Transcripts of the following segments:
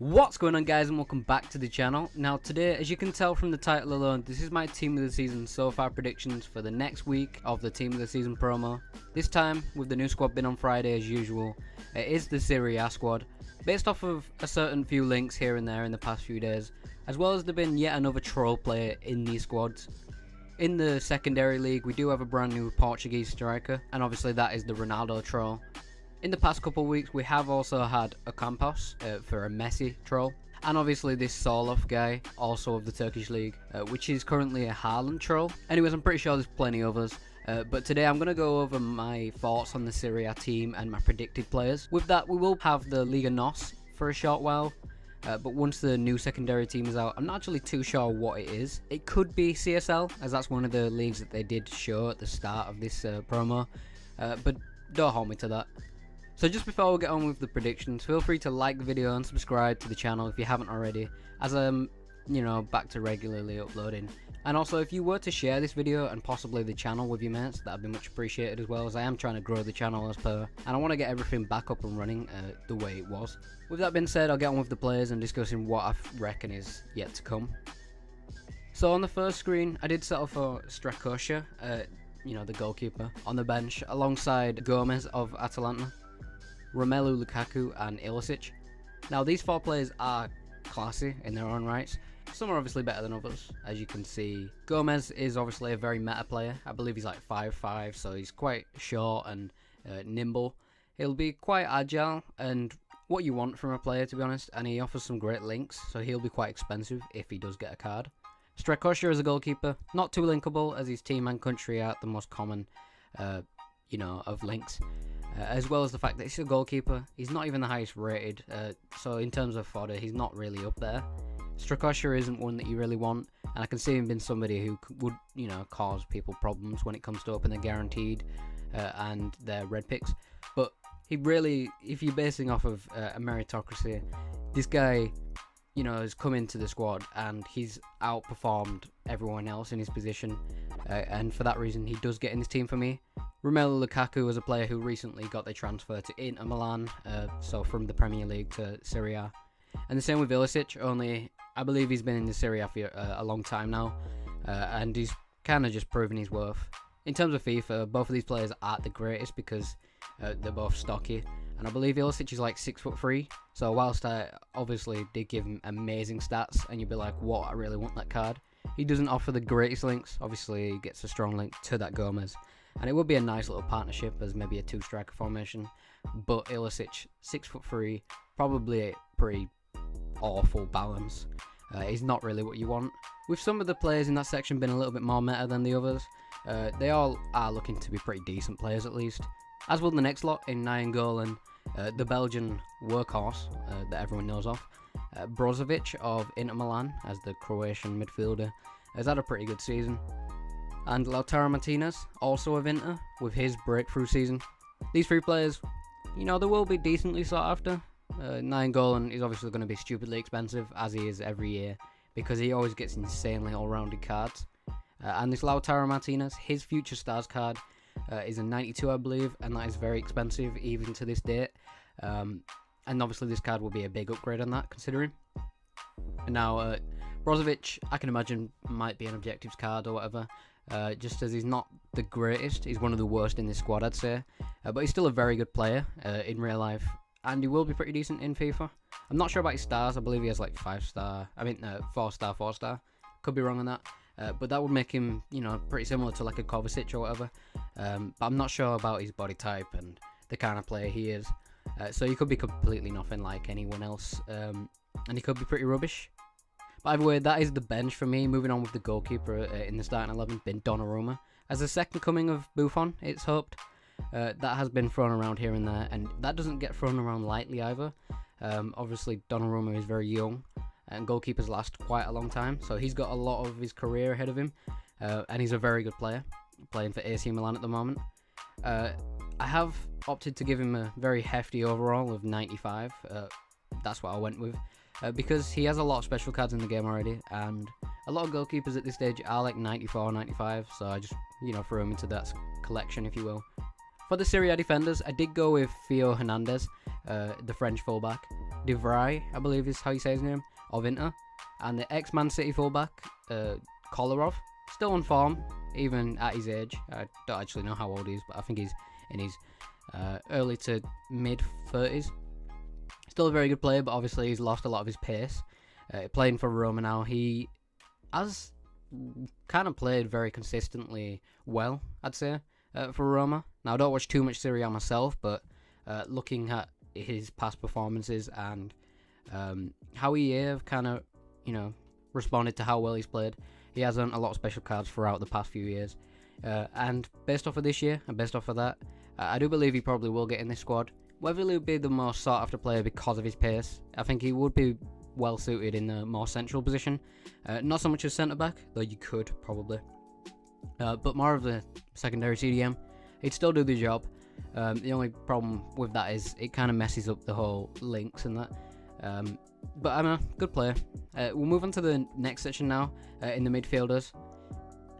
What's going on, guys, and welcome back to the channel. Now today, as you can tell from the title alone, this is my team of the season so far predictions for the next week of the team of the season promo. This time with the new squad bin on Friday as usual. It is the Serie A squad based off of a certain few links here and there in the past few days, as well as there been yet another troll player in these squads. In the secondary league we do have a brand new Portuguese striker, and obviously that is the Ronaldo troll. In the past couple of weeks, we have also had a Campos for a Messi troll, and obviously this Soloff guy, also of the Turkish league, which is currently a Haaland troll. Anyways, I'm pretty sure there's plenty others, but today I'm going to go over my thoughts on the Serie A team and my predicted players. With that, we will have the Liga NOS for a short while, but once the new secondary team is out, I'm not actually too sure what it is. It could be CSL, as that's one of the leagues that they did show at the start of this promo, but don't hold me to that. So just before we get on with the predictions, feel free to like the video and subscribe to the channel if you haven't already, as I'm, back to regularly uploading. And also, if you were to share this video and possibly the channel with your mates, that'd be much appreciated, as well, as I am trying to grow the channel as per, and I want to get everything back up and running the way it was. With that being said, I'll get on with the players and discussing what I reckon is yet to come. So on the first screen, I did settle for Strakosha, the goalkeeper, on the bench, alongside Gomez of Atalanta, Romelu Lukaku and Ilicic. Now these four players are classy in their own rights. Some are obviously better than others, as you can see. Gomez is obviously a very meta player. I believe he's like 5'5", so he's quite short and nimble. He'll be quite agile and what you want from a player, to be honest, and he offers some great links, so he'll be quite expensive if he does get a card. Strakosha as a goalkeeper, not too linkable, as his team and country are the most common of links. As well as the fact that he's a goalkeeper, he's not even the highest rated, so in terms of fodder, he's not really up there. Strakosha isn't one that you really want, and I can see him being somebody who would, cause people problems when it comes to opening the guaranteed and their red picks. But he really, if you're basing off of a meritocracy, this guy, has come into the squad and he's outperformed everyone else in his position, and for that reason, he does get in this team for me. Romelu Lukaku was a player who recently got their transfer to Inter Milan, so from the Premier League to Serie A. And the same with Ilicic, only I believe he's been in the Serie A for a long time now, and he's kind of just proven his worth. In terms of FIFA, both of these players aren't the greatest because they're both stocky, and I believe Ilicic is like 6'3", so whilst I obviously did give him amazing stats, and you'd be like, what, I really want that card, he doesn't offer the greatest links. Obviously he gets a strong link to that Gomez. And it would be a nice little partnership as maybe a two-striker formation. But Ilicic, 6'3", probably a pretty awful balance. He's not really what you want. With some of the players in that section being a little bit more meta than the others, they all are looking to be pretty decent players at least. As will the next lot in Nainggolan, the Belgian workhorse that everyone knows of. Brozovic of Inter Milan as the Croatian midfielder has had a pretty good season. And Lautaro Martinez, also of Inter, with his breakthrough season. These three players, they will be decently sought after. Nainggolan is obviously going to be stupidly expensive, as he is every year, because he always gets insanely all-rounded cards. And this Lautaro Martinez, his Future Stars card, is a 92, I believe, and that is very expensive even to this date. And obviously this card will be a big upgrade on that, considering. And now, Brozovic, I can imagine, might be an objectives card or whatever. Just as he's not the greatest, he's one of the worst in this squad, I'd say, but he's still a very good player in real life, and he will be pretty decent in FIFA. I'm not sure about his stars. I believe he has like 4-star, 4-star, could be wrong on that, but that would make him, pretty similar to like a Kovacic or whatever, but I'm not sure about his body type and the kind of player he is, so he could be completely nothing like anyone else, and he could be pretty rubbish. By the way, that is the bench for me. Moving on with the goalkeeper in the starting 11, been Donnarumma. As the second coming of Buffon, it's hoped. That has been thrown around here and there, and that doesn't get thrown around lightly either. Obviously, Donnarumma is very young, and goalkeepers last quite a long time, so he's got a lot of his career ahead of him, and he's a very good player, playing for AC Milan at the moment. I have opted to give him a very hefty overall of 95. That's what I went with. Because he has a lot of special cards in the game already, and a lot of goalkeepers at this stage are like 94, 95, so I just, threw him into that collection, if you will. For the Serie A defenders, I did go with Theo Hernandez, the French fullback. de Vrij, I believe is how you say his name, of Inter, and the ex-Man City fullback, Kolarov, still on form, even at his age. I don't actually know how old he is, but I think he's in his early to mid-30s. Still a very good player, but obviously he's lost a lot of his pace. Playing for Roma now, he has kind of played very consistently well, I'd say, for Roma. Now, I don't watch too much Serie A myself, but looking at his past performances and how he have kind of, responded to how well he's played, he has earned a lot of special cards throughout the past few years. And based off of this year, and based off of that, I do believe he probably will get in this squad. Whether he'll be the most sought-after player because of his pace, I think he would be well suited in the more central position. Not so much as centre-back, though you could probably. But more of the secondary CDM. He'd still do the job. The only problem with that is it kind of messes up the whole links and that. But I'm a good player. We'll move on to the next section now, in the midfielders.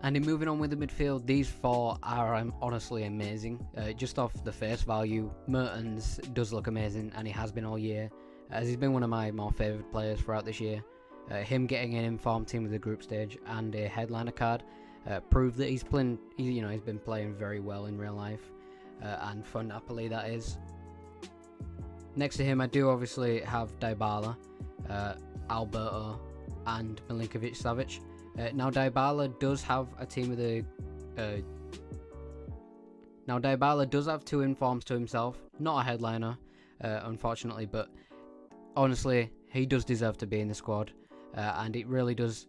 And in moving on with the midfield, these four are honestly amazing. Just off the face value, Mertens does look amazing, and he has been all year, as he's been one of my more favoured players throughout this year. Him getting an informed team of the group stage and a headliner card prove that he's been playing very well in real life, and for Napoli that is. Next to him, I do obviously have Dybala, Alberto, and Milinkovic-Savic. Now Dybala does have a team of the. Now Dybala does have two informs to himself, not a headliner, unfortunately, but honestly, he does deserve to be in the squad, and it really does,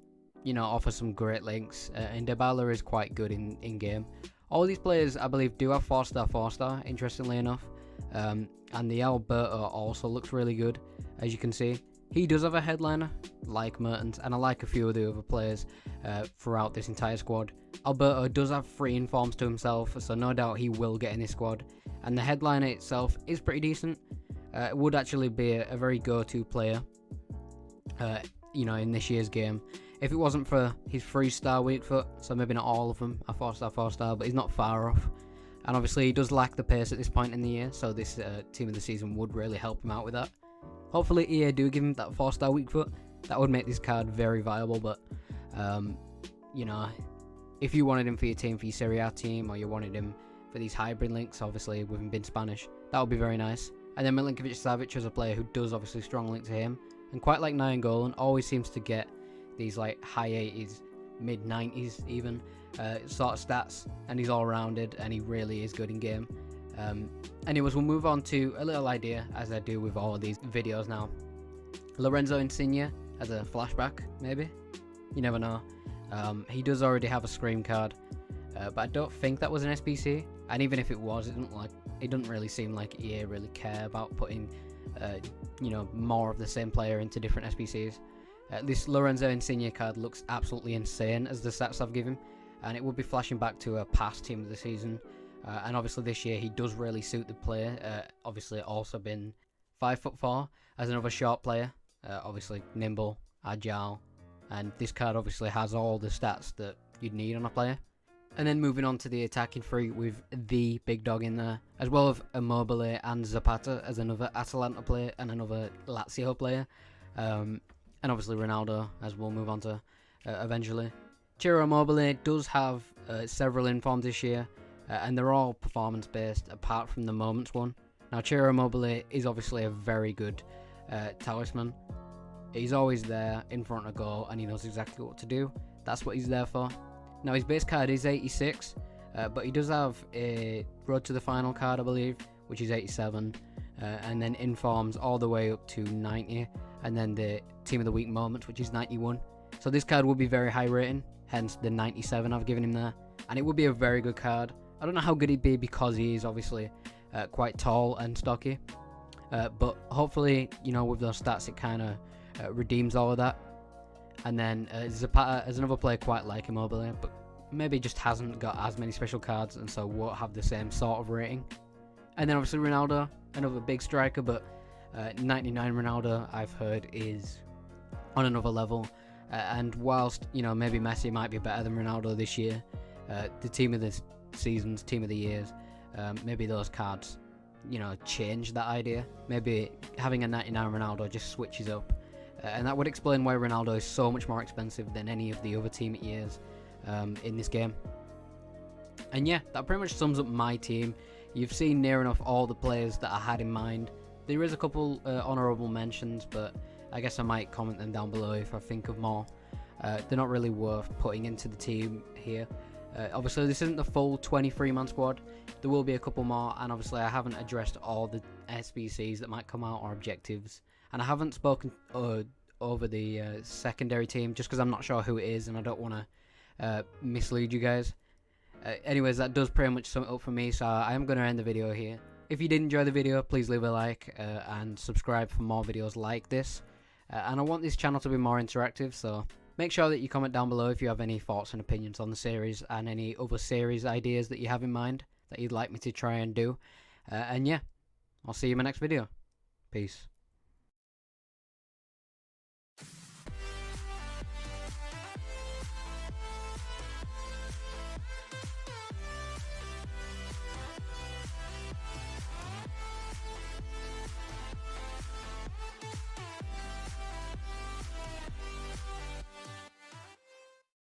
offer some great links. And Dybala is quite good in game. All these players, I believe, do have 4-star, interestingly enough, and the Alberto also looks really good, as you can see. He does have a headliner, like Mertens, and I like a few of the other players throughout this entire squad. Alberto does have 3 informs to himself, so no doubt he will get in this squad. And the headliner itself is pretty decent. It would actually be a very go-to player, in this year's game. If it wasn't for his 3-star weak foot, so maybe not all of them are 4-star, but he's not far off. And obviously he does lack the pace at this point in the year, so this team of the season would really help him out with that. Hopefully EA do give him that 4-star weak foot. That would make this card very viable, but, if you wanted him for your team, for your Serie A team, or you wanted him for these hybrid links, obviously, with him being Spanish, that would be very nice. And then Milinkovic-Savic is a player who does obviously strong link to him, and quite like Nainggolan, always seems to get these like high 80s, mid 90s even, sort of stats, and he's all rounded, and he really is good in game. Anyways, we'll move on to a little idea, as I do with all of these videos now. Lorenzo Insigne as a flashback, maybe? You never know. He does already have a Scream card, but I don't think that was an SBC, and even if it was, it doesn't really seem like EA really care about putting, more of the same player into different SBCs. This Lorenzo Insigne card looks absolutely insane as the stats I've given, and it will be flashing back to a past team of the season. And obviously this year he does really suit the player. Obviously also been 5'4" as another short player. Obviously nimble, agile, and this card obviously has all the stats that you'd need on a player. And then moving on to the attacking three with the big dog in there, as well as Immobile and Zapata as another Atalanta player and another Lazio player. And obviously Ronaldo, as we'll move on to eventually. Ciro Immobile does have several informs this year, and they're all performance based apart from the moments one. Now Ciro Immobile is obviously a very good talisman. He's always there in front of goal and he knows exactly what to do. That's what he's there for. Now his base card is 86, but he does have a Road to the Final card, I believe, which is 87, and then informs all the way up to 90, and then the Team of the Week moments, which is 91. So this card would be very high rating, hence the 97 I've given him there, and it would be a very good card. I don't know how good he'd be because he is obviously quite tall and stocky, but hopefully, with those stats it kind of redeems all of that. And then Zapata is another player quite like Immobile, but maybe just hasn't got as many special cards and so won't have the same sort of rating. And then obviously Ronaldo, another big striker, but 99 Ronaldo I've heard is on another level. And whilst, maybe Messi might be better than Ronaldo this year, the team of the seasons, team of the years, maybe those cards you know, change that idea. Maybe having a 99 Ronaldo just switches up. And that would explain why Ronaldo is so much more expensive than any of the other team years in this game. And yeah, that pretty much sums up my team. You've seen near enough all the players that I had in mind. There is a couple honourable mentions, but I guess I might comment them down below if I think of more. They're not really worth putting into the team here. Obviously, this isn't the full 23-man squad. There will be a couple more, and obviously I haven't addressed all the SBCs that might come out or objectives. And I haven't spoken over the secondary team just because I'm not sure who it is and I don't want to mislead you guys. Anyways, that does pretty much sum it up for me, so I am going to end the video here. If you did enjoy the video, please leave a like and subscribe for more videos like this. And I want this channel to be more interactive, so make sure that you comment down below if you have any thoughts and opinions on the series and any other series ideas that you have in mind that you'd like me to try and do. And yeah, I'll see you in my next video. Peace.